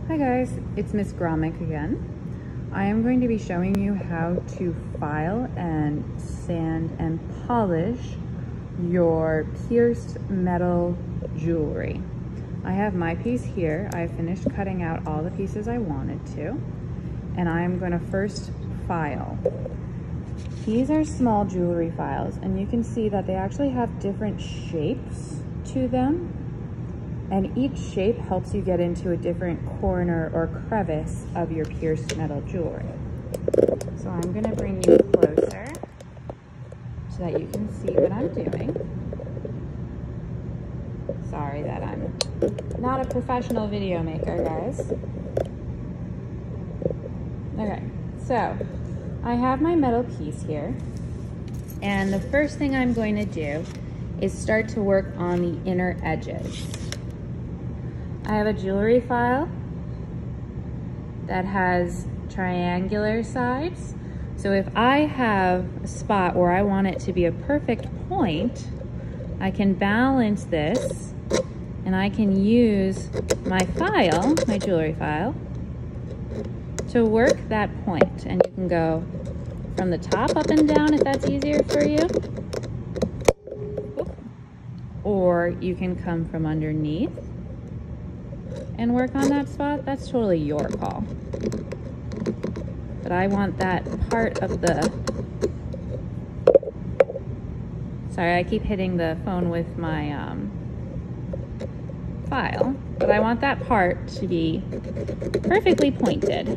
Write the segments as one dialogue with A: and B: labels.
A: Hi guys, it's Miss Gromick again. I am going to be showing you how to file and sand and polish your pierced metal jewelry. I have my piece here. I finished cutting out all the pieces I wanted to, and I'm going to first file. These are small jewelry files, and you can see that they actually have different shapes to them. And each shape helps you get into a different corner or crevice of your pierced metal jewelry. So I'm gonna bring you closer so that you can see what I'm doing. Sorry that I'm not a professional video maker, guys. Okay, so I have my metal piece here, and the first thing I'm going to do is start to work on the inner edges. I have a jewelry file that has triangular sides. So if I have a spot where I want it to be a perfect point, I can balance this and I can use my file, my jewelry file, to work that point. And you can go from the top up and down if that's easier for you. Or you can come from underneath and work on that spot. That's totally your call. But I want that part of the, sorry, I keep hitting the phone with my file, but I want that part to be perfectly pointed.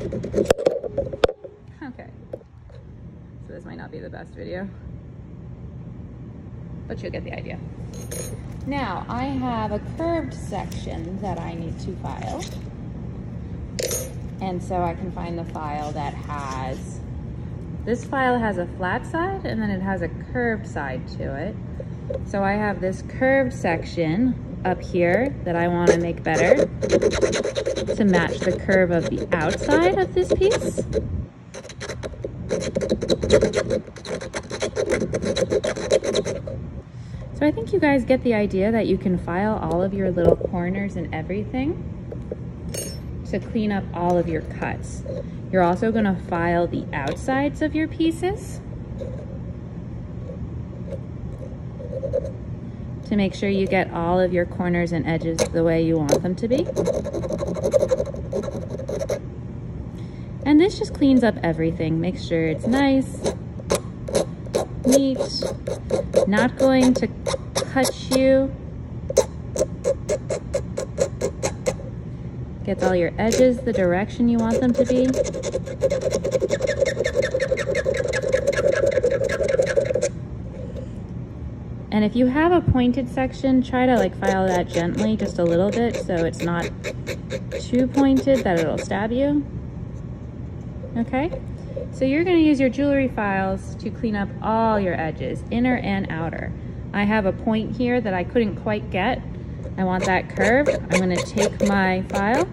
A: Okay, so this might not be the best video, but you'll get the idea. Now, I have a curved section that I need to file. And so I can find the file that has, this file has a flat side and then it has a curved side to it. So I have this curved section up here that I want to make better to match the curve of the outside of this piece. So I think you guys get the idea that you can file all of your little corners and everything to clean up all of your cuts. You're also going to file the outsides of your pieces to make sure you get all of your corners and edges the way you want them to be. And this just cleans up everything. Make sure it's nice, neat, not going to cut you. Gets all your edges the direction you want them to be. And if you have a pointed section, try to file that gently just a little bit so it's not too pointed that it'll stab you. Okay? So you're going to use your jewelry files to clean up all your edges, inner and outer. I have a point here that I couldn't quite get. I want that curved. I'm going to take my file,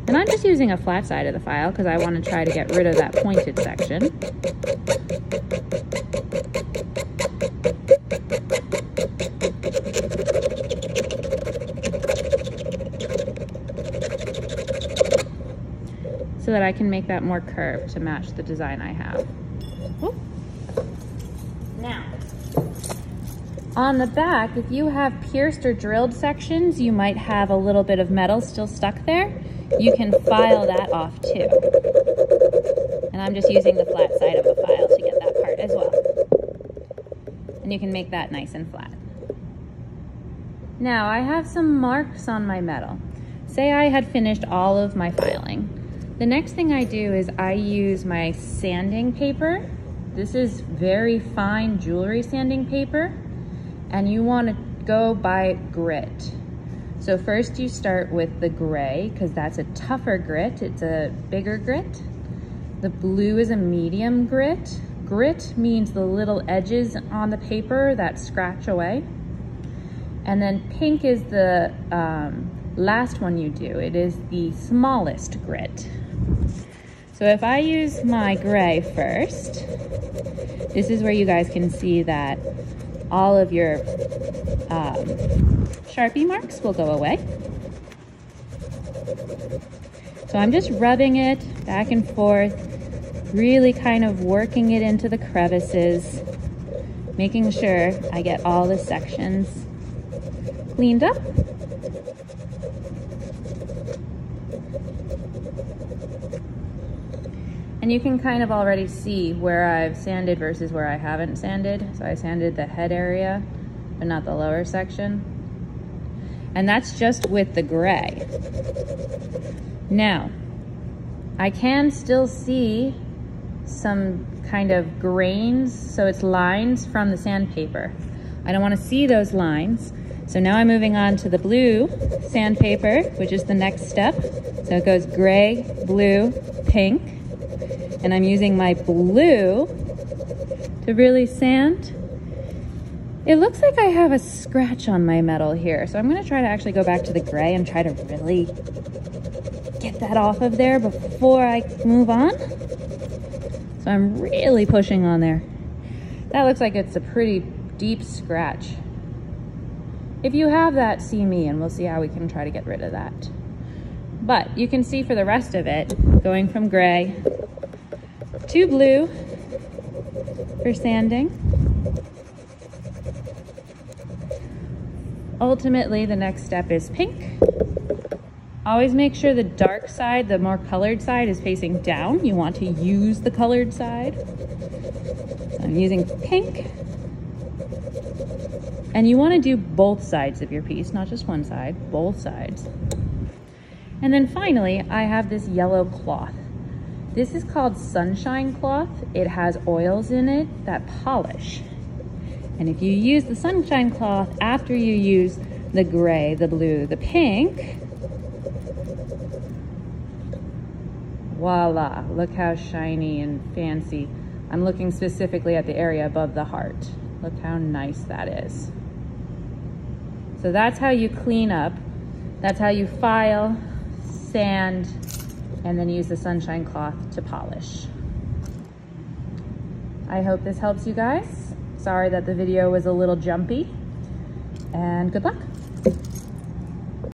A: and I'm just using a flat side of the file because I want to try to get rid of that pointed section. So that I can make that more curved to match the design I have. Ooh. Now, on the back, if you have pierced or drilled sections, you might have a little bit of metal still stuck there. You can file that off too. And I'm just using the flat side of the file to get that part as well. And you can make that nice and flat. Now, I have some marks on my metal. Say I had finished all of my filing. The next thing I do is I use my sanding paper. This is very fine jewelry sanding paper, and you want to go by grit. So first you start with the gray because that's a tougher grit. It's a bigger grit. The blue is a medium grit. Grit means the little edges on the paper that scratch away. And then pink is the last one you do. It is the smallest grit. So if I use my gray first, this is where you guys can see that all of your Sharpie marks will go away. So I'm just rubbing it back and forth, really kind of working it into the crevices, making sure I get all the sections cleaned up. And you can kind of already see where I've sanded versus where I haven't sanded. So I sanded the head area, but not the lower section. And that's just with the gray. Now, I can still see some kind of grains, so it's lines from the sandpaper. I don't want to see those lines. So now I'm moving on to the blue sandpaper, which is the next step. So it goes gray, blue, pink. And I'm using my blue to really sand. It looks like I have a scratch on my metal here. So I'm gonna try to actually go back to the gray and try to really get that off of there before I move on. So I'm really pushing on there. That looks like it's a pretty deep scratch. If you have that, see me and we'll see how we can try to get rid of that. But you can see for the rest of it, going from gray to blue for sanding. Ultimately, the next step is pink. Always make sure the dark side, the more colored side, is facing down. You want to use the colored side. So I'm using pink. And you want to do both sides of your piece, not just one side, both sides. And then finally, I have this yellow cloth. This is called sunshine cloth. It has oils in it that polish. And if you use the sunshine cloth after you use the gray, the blue, the pink, voila, look how shiny and fancy. I'm looking specifically at the area above the heart. Look how nice that is. So that's how you clean up. That's how you file, sand, and then use the sunshine cloth to polish. I hope this helps you guys. Sorry that the video was a little jumpy, and good luck.